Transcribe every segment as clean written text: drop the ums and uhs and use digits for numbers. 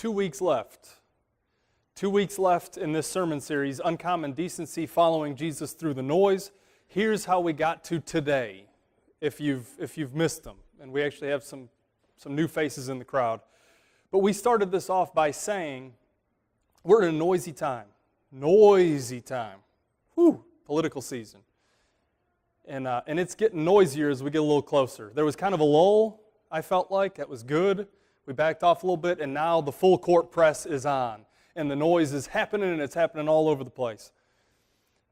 2 weeks left. 2 weeks left in this sermon series, Uncommon Decency, Following Jesus Through the Noise. Here's how we got to today, if you've missed them. And we actually have some new faces in the crowd. But we started this off by saying, we're in a noisy time. Noisy time. Whew, political season. And it's getting noisier as we get a little closer. There was kind of a lull, I felt like. That was good. We backed off a little bit, and now the full court press is on. And the noise is happening, and it's happening all over the place.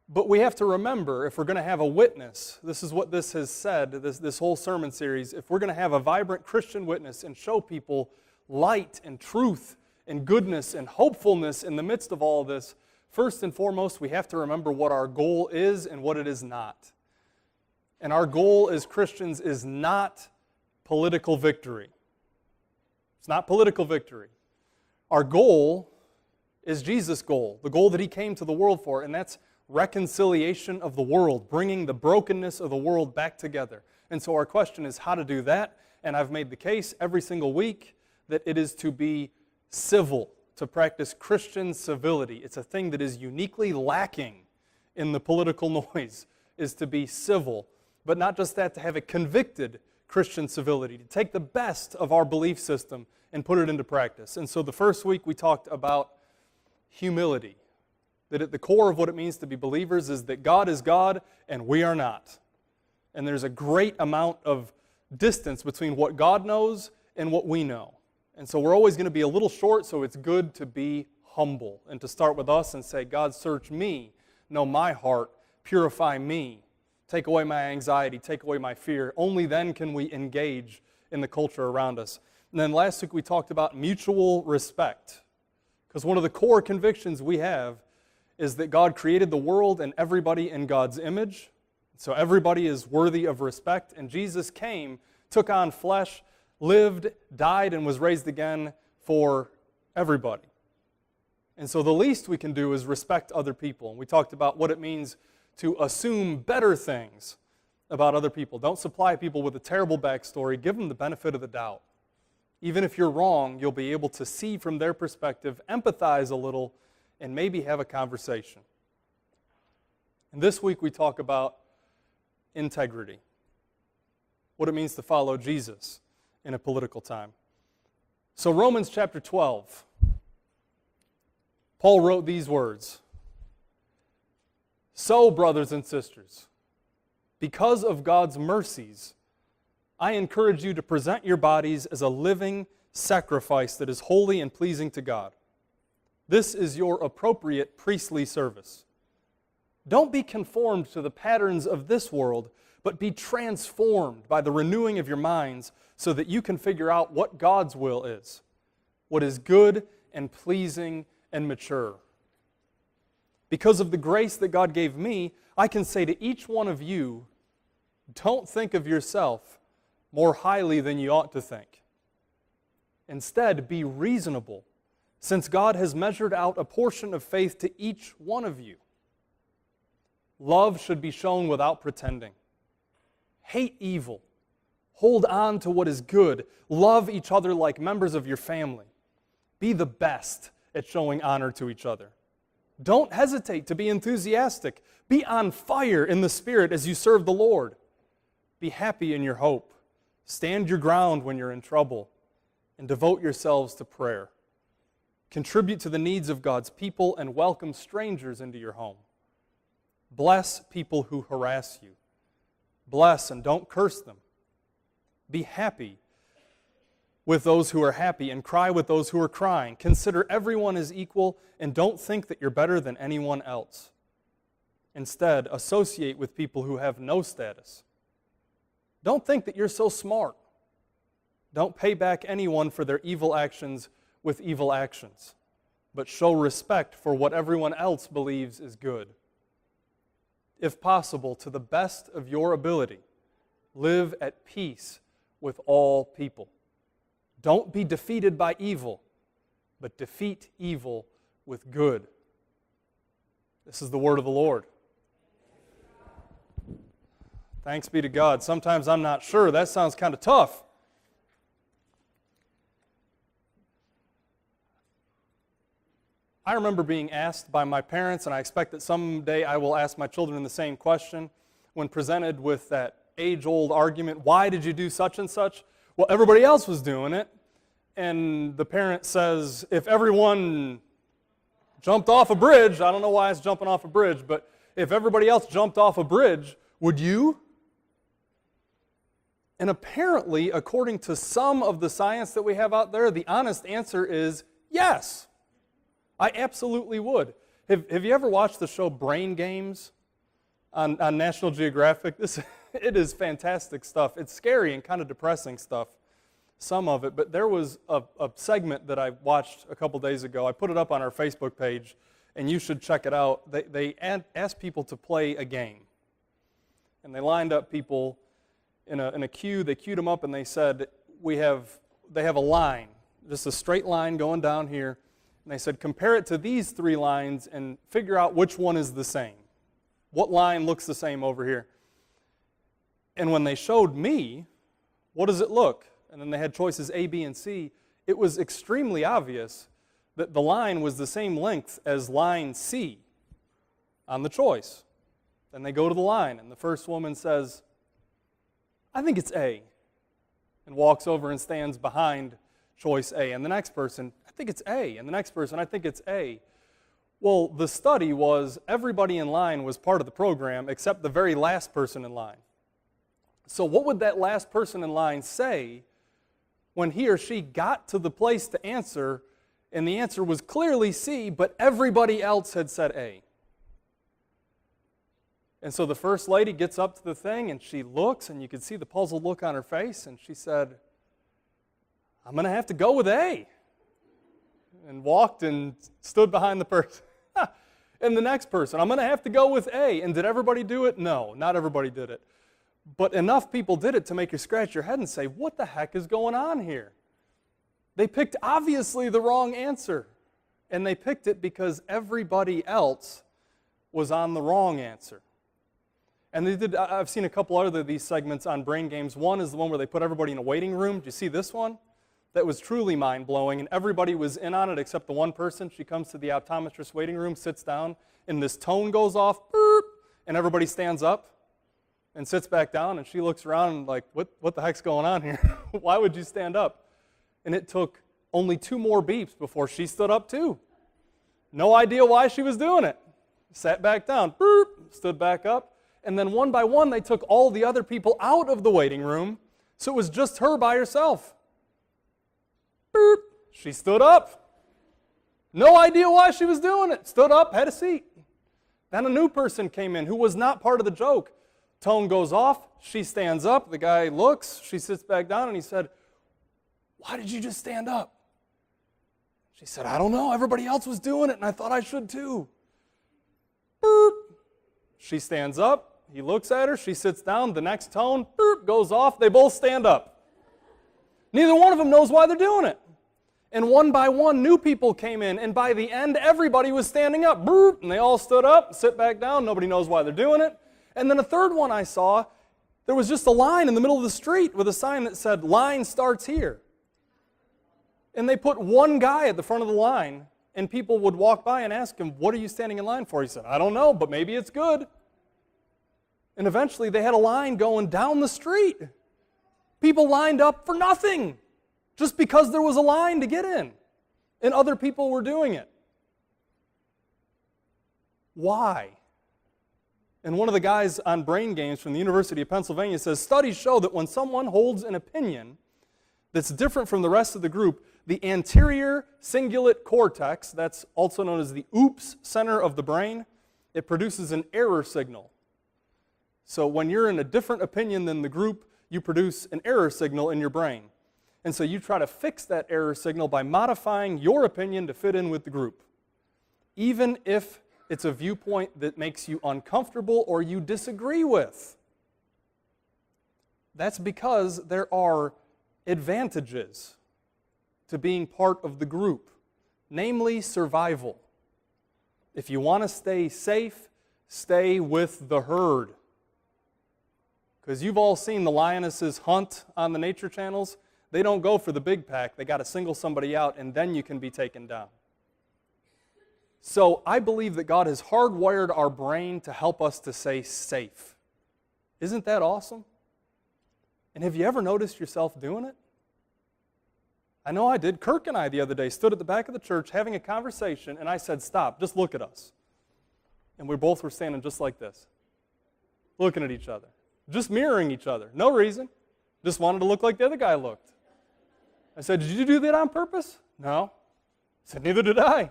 But we have to remember, if we're going to have a witness, this is what this has said, this whole sermon series, if we're going to have a vibrant Christian witness and show people light and truth and goodness and hopefulness in the midst of all of this, first and foremost, we have to remember what our goal is and what it is not. And our goal as Christians is not political victory. It's not political victory. Our goal is Jesus' goal, the goal that He came to the world for, and that's reconciliation of the world, bringing the brokenness of the world back together. And so our question is how to do that, and I've made the case every single week that it is to be civil, to practice Christian civility. It's a thing that is uniquely lacking in the political noise, is to be civil. But not just that, to have a convicted Christian civility, to take the best of our belief system and put it into practice. And so the first week we talked about humility, that at the core of what it means to be believers is that God is God and we are not. And there's a great amount of distance between what God knows and what we know. And so we're always going to be a little short, so it's good to be humble and to start with us and say, God, search me, know my heart, purify me, take away my anxiety, take away my fear. Only then can we engage in the culture around us. And then last week we talked about mutual respect. Because one of the core convictions we have is that God created the world and everybody in God's image. So everybody is worthy of respect. And Jesus came, took on flesh, lived, died, and was raised again for everybody. And so the least we can do is respect other people. And we talked about what it means to assume better things about other people. Don't supply people with a terrible backstory. Give them the benefit of the doubt. Even if you're wrong, you'll be able to see from their perspective, empathize a little, and maybe have a conversation. And this week we talk about integrity, what it means to follow Jesus in a political time. So Romans chapter 12, Paul wrote these words, "So, brothers and sisters, because of God's mercies, I encourage you to present your bodies as a living sacrifice that is holy and pleasing to God. This is your appropriate priestly service. Don't be conformed to the patterns of this world, but be transformed by the renewing of your minds so that you can figure out what God's will is, what is good and pleasing and mature. Because of the grace that God gave me, I can say to each one of you, don't think of yourself more highly than you ought to think. Instead, be reasonable, since God has measured out a portion of faith to each one of you. Love should be shown without pretending. Hate evil. Hold on to what is good. Love each other like members of your family. Be the best at showing honor to each other. Don't hesitate to be enthusiastic. Be on fire in the Spirit as you serve the Lord. Be happy in your hope. Stand your ground when you're in trouble, and devote yourselves to prayer. Contribute to the needs of God's people and welcome strangers into your home. Bless people who harass you. Bless and don't curse them. Be happy with those who are happy and cry with those who are crying. Consider everyone as equal and don't think that you're better than anyone else. Instead, associate with people who have no status. Don't think that you're so smart. Don't pay back anyone for their evil actions with evil actions, but show respect for what everyone else believes is good. If possible, to the best of your ability, live at peace with all people. Don't be defeated by evil, but defeat evil with good." This is the word of the Lord. Thanks be to God. Sometimes I'm not sure. That sounds kind of tough. I remember being asked by my parents, and I expect that someday I will ask my children the same question, when presented with that age-old argument, why did you do such and such? Well, everybody else was doing it. And the parent says, if everyone jumped off a bridge, I don't know why it's jumping off a bridge, but if everybody else jumped off a bridge, would you? And apparently, according to some of the science that we have out there, the honest answer is yes. I absolutely would. Have you ever watched the show Brain Games on National Geographic? It is fantastic stuff. It's scary and kind of depressing stuff, some of it. But there was a segment that I watched a couple days ago. I put it up on our Facebook page, and you should check it out. They asked people to play a game. And they lined up people in a queue. They queued them up, and they said, they have a line, just a straight line going down here. And they said, compare it to these 3 lines and figure out which one is the same. What line looks the same over here? And when they showed me, what does it look? And then they had choices A, B, and C. It was extremely obvious that the line was the same length as line C on the choice. Then they go to the line, and the first woman says, I think it's A, and walks over and stands behind choice A. And the next person, I think it's A. And the next person, I think it's A. Well, the study was everybody in line was part of the program except the very last person in line. So what would that last person in line say when he or she got to the place to answer, and the answer was clearly C, but everybody else had said A? And so the first lady gets up to the thing, and she looks, and you could see the puzzled look on her face, and she said, I'm going to have to go with A. And walked and stood behind the person. And the next person, I'm going to have to go with A. And did everybody do it? No, not everybody did it. But enough people did it to make you scratch your head and say, what the heck is going on here? They picked obviously the wrong answer. And they picked it because everybody else was on the wrong answer. And they did. I've seen a couple other of these segments on Brain Games. One is the one where they put everybody in a waiting room. Do you see this one? That was truly mind-blowing, and everybody was in on it except the one person. She comes to the optometrist waiting room, sits down, and this tone goes off, boop, and everybody stands up and sits back down, and she looks around and like, what the heck's going on here? Why would you stand up? And it took only 2 more beeps before she stood up too. No idea why she was doing it. Sat back down, boop, stood back up, and then one by one they took all the other people out of the waiting room, so it was just her by herself. Boop. She stood up. No idea why she was doing it. Stood up, had a seat. Then a new person came in who was not part of the joke. Tone goes off. She stands up. The guy looks. She sits back down, and he said, why did you just stand up? She said, I don't know. Everybody else was doing it, and I thought I should too. Boop. She stands up. He looks at her. She sits down. The next tone, boop, goes off. They both stand up. Neither one of them knows why they're doing it. And one by one, new people came in, and by the end, everybody was standing up. Boop, and they all stood up, sit back down. Nobody knows why they're doing it. And then a third one I saw, there was just a line in the middle of the street with a sign that said, line starts here. And they put one guy at the front of the line, and people would walk by and ask him, what are you standing in line for? He said, I don't know, but maybe it's good. And eventually, they had a line going down the street. People lined up for nothing, just because there was a line to get in, and other people were doing it. Why? And one of the guys on Brain Games from the University of Pennsylvania says, studies show that when someone holds an opinion that's different from the rest of the group, the anterior cingulate cortex, that's also known as the OOPS center of the brain, it produces an error signal. So when you're in a different opinion than the group, you produce an error signal in your brain. And so you try to fix that error signal by modifying your opinion to fit in with the group, even if it's a viewpoint that makes you uncomfortable or you disagree with. That's because there are advantages to being part of the group, namely survival. If you want to stay safe, stay with the herd. Because you've all seen the lionesses hunt on the nature channels. They don't go for the big pack. They got to single somebody out, and then you can be taken down. So I believe that God has hardwired our brain to help us to say safe. Isn't that awesome? And have you ever noticed yourself doing it? I know I did. Kirk and I the other day stood at the back of the church having a conversation, and I said, stop, just look at us. And we both were standing just like this, looking at each other, just mirroring each other. No reason. Just wanted to look like the other guy looked. I said, did you do that on purpose? No. I said, neither did I.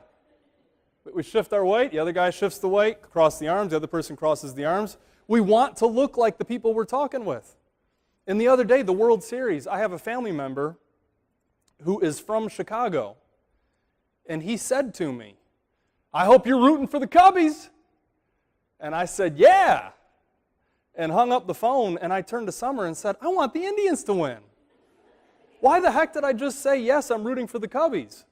We shift our weight, the other guy shifts the weight, cross the arms, the other person crosses the arms. We want to look like the people we're talking with. And the other day, the World Series, I have a family member who is from Chicago, and he said to me, I hope you're rooting for the Cubbies. And I said, yeah, and hung up the phone, and I turned to Summer and said, I want the Indians to win. Why the heck did I just say, yes, I'm rooting for the Cubbies?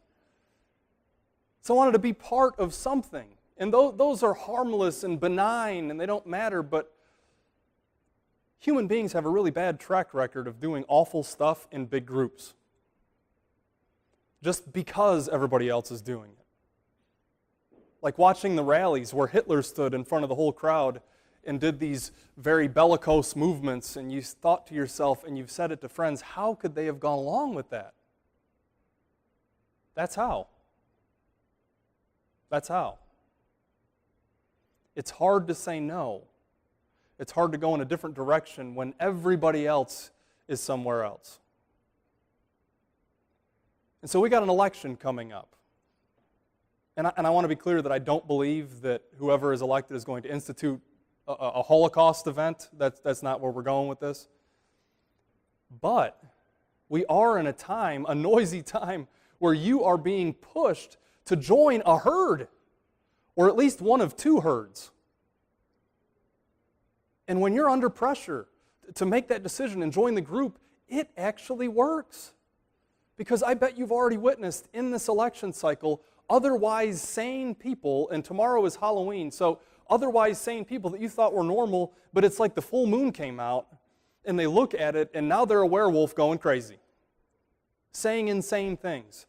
So I wanted to be part of something. And those are harmless and benign, and they don't matter, but human beings have a really bad track record of doing awful stuff in big groups, just because everybody else is doing it. Like watching the rallies where Hitler stood in front of the whole crowd and did these very bellicose movements, and you thought to yourself, and you've said it to friends, how could they have gone along with that? That's how. That's how. It's hard to say no. It's hard to go in a different direction when everybody else is somewhere else. And so we got an election coming up. And I want to be clear that I don't believe that whoever is elected is going to institute a Holocaust event. That's not where we're going with this. But we are in a time, a noisy time, where you are being pushed to join a herd, or at least one of two herds. And when you're under pressure to make that decision and join the group, it actually works. Because I bet you've already witnessed in this election cycle otherwise sane people, and tomorrow is Halloween, so otherwise sane people that you thought were normal, but it's like the full moon came out, and they look at it, and now they're a werewolf going crazy, saying insane things,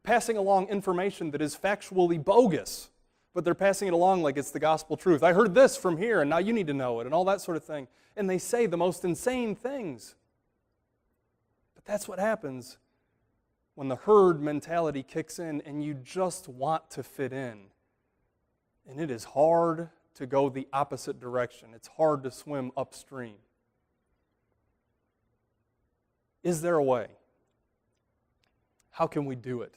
passing along information that is factually bogus, but they're passing it along like it's the gospel truth. I heard this from here, and now you need to know it, and all that sort of thing. And they say the most insane things. But that's what happens when the herd mentality kicks in and you just want to fit in. And it is hard to go the opposite direction. It's hard to swim upstream. Is there a way? How can we do it?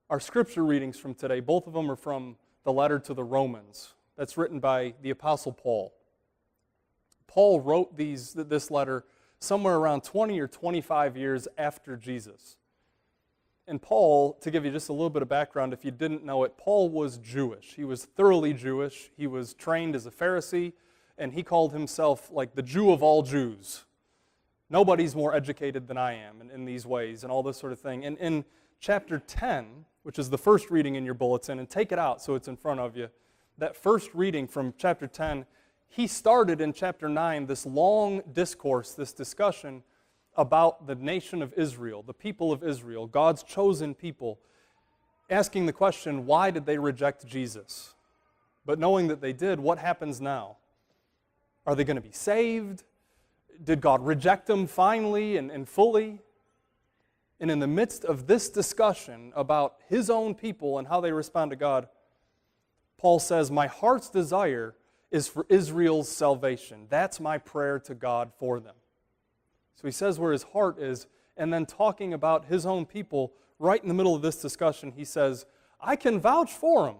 Our scripture readings from today, both of them are from the letter to the Romans. That's written by the Apostle Paul. Paul wrote this letter somewhere around 20 or 25 years after Jesus. And Paul, to give you just a little bit of background, if you didn't know it, Paul was Jewish. He was thoroughly Jewish. He was trained as a Pharisee, and he called himself like the Jew of all Jews. Nobody's more educated than I am in these ways and all this sort of thing. And in chapter 10, which is the first reading in your bulletin, and take it out so it's in front of you, that first reading from chapter 10, he started in chapter 9 this long discourse, this discussion about the nation of Israel, the people of Israel, God's chosen people, asking the question, why did they reject Jesus? But knowing that they did, what happens now? Are they going to be saved? Did God reject them finally and fully? And in the midst of this discussion about his own people and how they respond to God, Paul says, my heart's desire is for Israel's salvation. That's my prayer to God for them. So he says where his heart is, and then talking about his own people, right in the middle of this discussion, he says, I can vouch for them.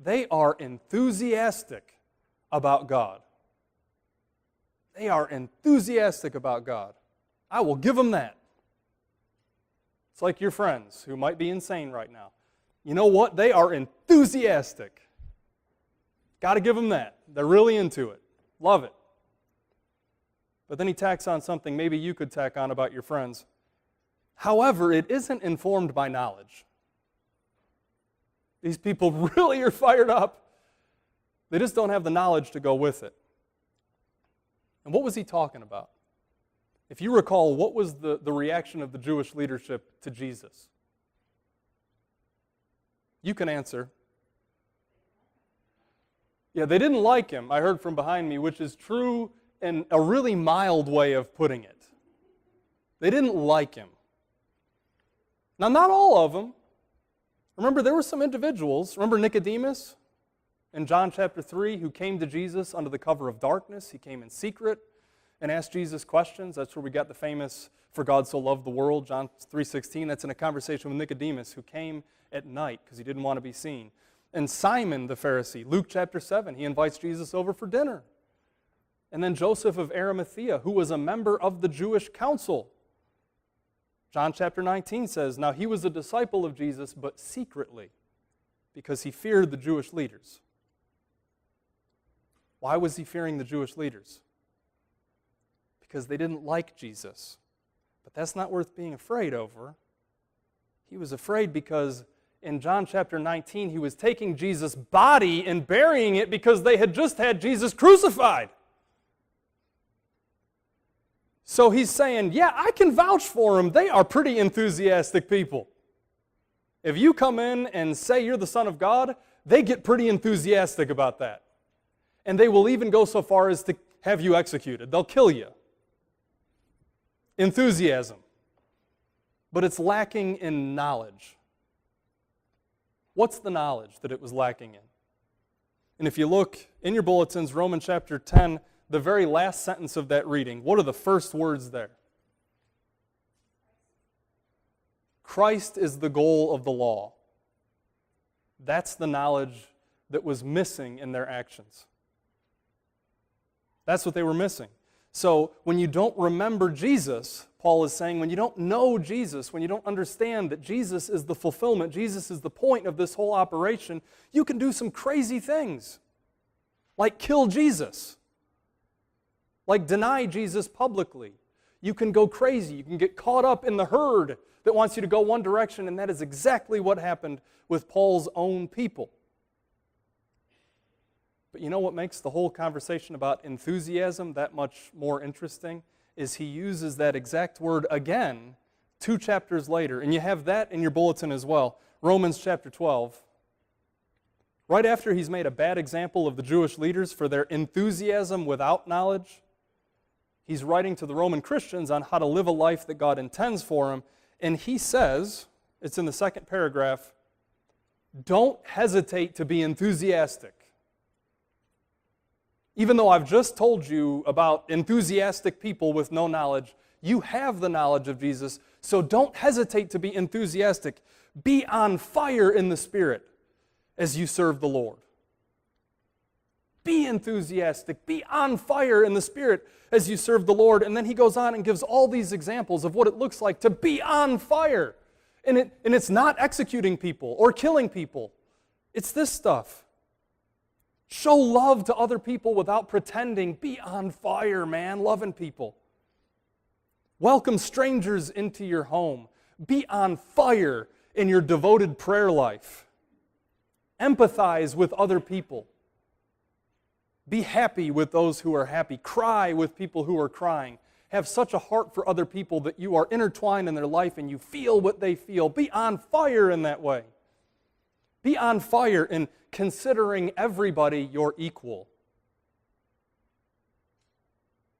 They are enthusiastic about God. They are enthusiastic about God. I will give them that. It's like your friends who might be insane right now. You know what? They are enthusiastic. Got to give them that. They're really into it. Love it. But then he tacks on something maybe you could tack on about your friends. However, it isn't informed by knowledge. These people really are fired up. They just don't have the knowledge to go with it. And what was he talking about? If you recall, what was the reaction of the Jewish leadership to Jesus? You can answer. Yeah, they didn't like him, I heard from behind me, which is true in a really mild way of putting it. They didn't like him. Now, not all of them. Remember, there were some individuals. Remember Nicodemus in John chapter 3 who came to Jesus under the cover of darkness. He came in secret and asked Jesus questions. That's where we got the famous, "For God so loved the world," John 3:16. That's in a conversation with Nicodemus who came at night because he didn't want to be seen. And Simon the Pharisee, Luke chapter 7, he invites Jesus over for dinner. And then Joseph of Arimathea, who was a member of the Jewish council. John chapter 19 says, now he was a disciple of Jesus, but secretly, because he feared the Jewish leaders. Why was he fearing the Jewish leaders? Because they didn't like Jesus. But that's not worth being afraid over. He was afraid because in John chapter 19, he was taking Jesus' body and burying it because they had just had Jesus crucified. So he's saying, yeah, I can vouch for them. They are pretty enthusiastic people. If you come in and say you're the Son of God, they get pretty enthusiastic about that. And they will even go so far as to have you executed. They'll kill you. Enthusiasm. But it's lacking in knowledge. What's the knowledge that it was lacking in? And if you look in your bulletins, Romans chapter 10, the very last sentence of that reading, what are the first words there? Christ is the goal of the law. That's the knowledge that was missing in their actions. That's what they were missing. So when you don't remember Jesus, Paul is saying, when you don't know Jesus, when you don't understand that Jesus is the fulfillment, Jesus is the point of this whole operation, you can do some crazy things. Like kill Jesus. Like deny Jesus publicly. You can go crazy. You can get caught up in the herd that wants you to go one direction, and that is exactly what happened with Paul's own people. But you know what makes the whole conversation about enthusiasm that much more interesting? Is he uses that exact word again 2 chapters later. And you have that in your bulletin as well. Romans chapter 12. Right after he's made a bad example of the Jewish leaders for their enthusiasm without knowledge, he's writing to the Roman Christians on how to live a life that God intends for them. And he says, it's in the second paragraph, don't hesitate to be enthusiastic. Even though I've just told you about enthusiastic people with no knowledge, you have the knowledge of Jesus, so don't hesitate to be enthusiastic. Be on fire in the Spirit as you serve the Lord. Be enthusiastic. Be on fire in the Spirit as you serve the Lord. And then he goes on and gives all these examples of what it looks like to be on fire. And it's not executing people or killing people. It's this stuff. Show love to other people without pretending. Be on fire, man, loving people. Welcome strangers into your home. Be on fire in your devoted prayer life. Empathize with other people. Be happy with those who are happy. Cry with people who are crying. Have such a heart for other people that you are intertwined in their life and you feel what they feel. Be on fire in that way. Be on fire in considering everybody your equal.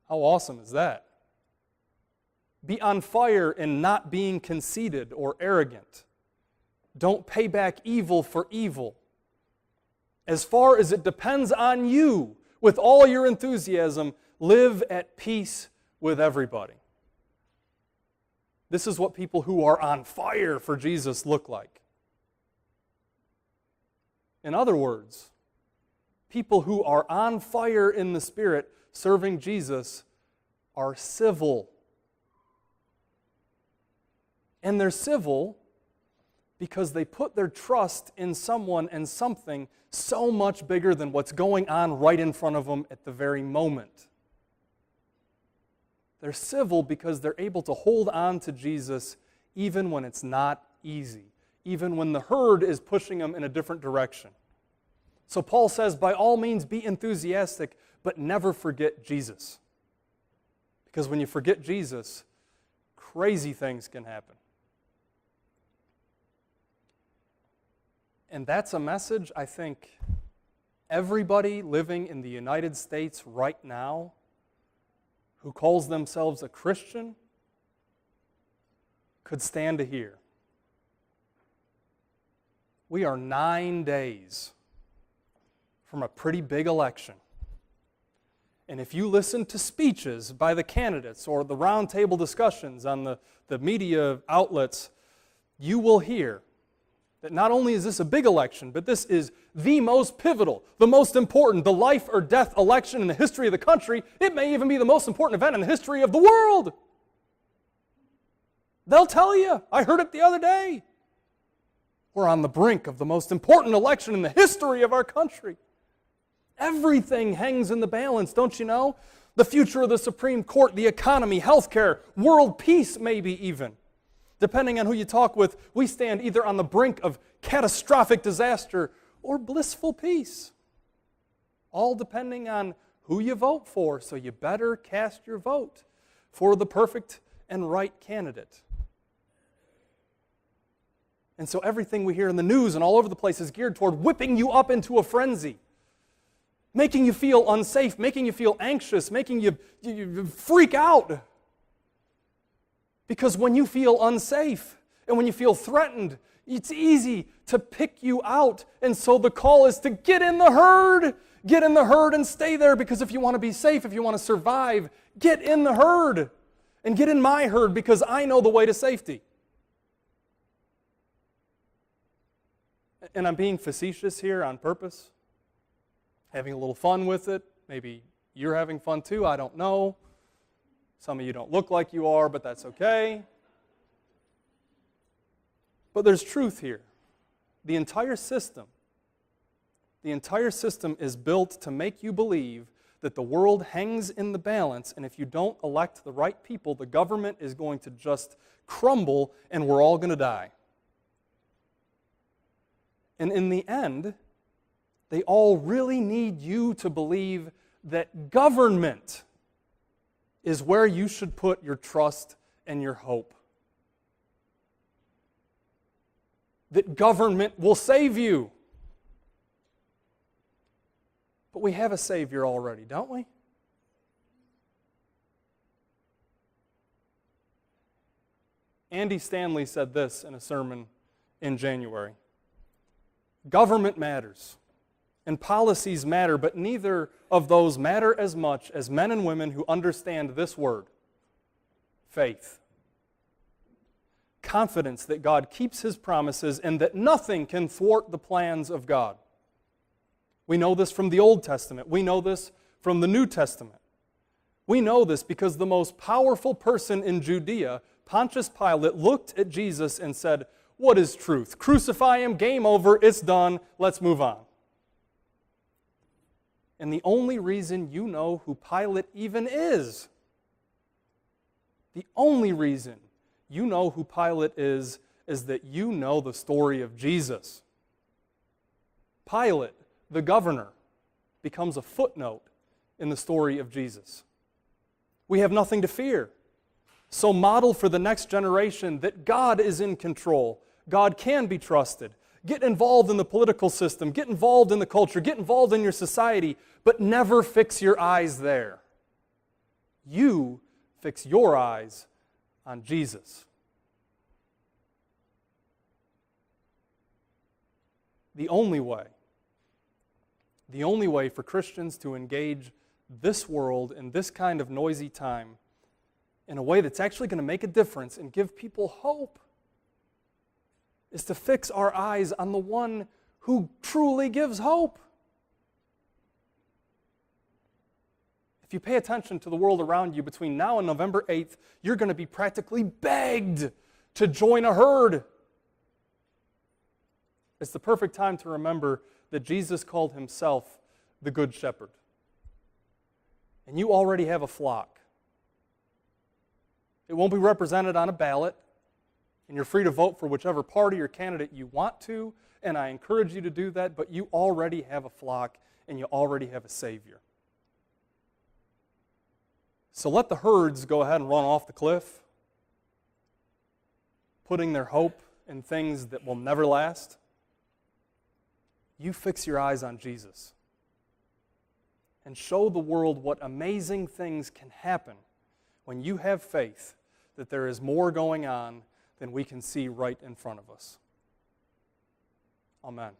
How awesome is that? Be on fire in not being conceited or arrogant. Don't pay back evil for evil. As far as it depends on you, with all your enthusiasm, live at peace with everybody. This is what people who are on fire for Jesus look like. In other words, people who are on fire in the Spirit serving Jesus are civil. And they're civil because they put their trust in someone and something so much bigger than what's going on right in front of them at the very moment. They're civil because they're able to hold on to Jesus even when it's not easy, even when the herd is pushing them in a different direction. So Paul says, by all means be enthusiastic, but never forget Jesus. Because when you forget Jesus, crazy things can happen. And that's a message I think everybody living in the United States right now who calls themselves a Christian could stand to hear. We are 9 days from a pretty big election. And if you listen to speeches by the candidates or the roundtable discussions on the media outlets, you will hear that not only is this a big election, but this is the most pivotal, the most important, the life or death election in the history of the country. It may even be the most important event in the history of the world. They'll tell you. I heard it the other day. We're on the brink of the most important election in the history of our country. Everything hangs in the balance, don't you know? The future of the Supreme Court, the economy, healthcare, world peace maybe even. Depending on who you talk with, we stand either on the brink of catastrophic disaster or blissful peace. All depending on who you vote for, so you better cast your vote for the perfect and right candidate. And so everything we hear in the news and all over the place is geared toward whipping you up into a frenzy, making you feel unsafe, making you feel anxious, making you freak out. Because when you feel unsafe and when you feel threatened, it's easy to pick you out. And so the call is to get in the herd. Get in the herd and stay there, because if you want to be safe, if you want to survive, get in the herd. And get in my herd, because I know the way to safety. And I'm being facetious here on purpose, having a little fun with it. Maybe you're having fun too, I don't know. Some of you don't look like you are, but that's okay. But there's truth here. The entire system is built to make you believe that the world hangs in the balance, and if you don't elect the right people, the government is going to just crumble and we're all going to die. And in the end, they all really need you to believe that government is where you should put your trust and your hope. That government will save you. But we have a Savior already, don't we? Andy Stanley said this in a sermon in January. Government matters, and policies matter, but neither of those matter as much as men and women who understand this word, faith. Confidence that God keeps His promises and that nothing can thwart the plans of God. We know this from the Old Testament. We know this from the New Testament. We know this because the most powerful person in Judea, Pontius Pilate, looked at Jesus and said, "What is truth? Crucify Him, game over, it's done, let's move on." And the only reason you know who Pilate even is, the only reason you know who Pilate is that you know the story of Jesus. Pilate, the governor, becomes a footnote in the story of Jesus. We have nothing to fear. So model for the next generation that God is in control. God can be trusted. Get involved in the political system. Get involved in the culture. Get involved in your society. But never fix your eyes there. You fix your eyes on Jesus. The only way for Christians to engage this world in this kind of noisy time in a way that's actually going to make a difference and give people hope is to fix our eyes on the one who truly gives hope. If you pay attention to the world around you between now and November 8th, you're going to be practically begged to join a herd. It's the perfect time to remember that Jesus called Himself the Good Shepherd. And you already have a flock. It won't be represented on a ballot, and you're free to vote for whichever party or candidate you want to, and I encourage you to do that, but you already have a flock, and you already have a Savior. So let the herds go ahead and run off the cliff, putting their hope in things that will never last. you fix your eyes on Jesus and show the world what amazing things can happen when you have faith that there is more going on than we can see right in front of us. Amen.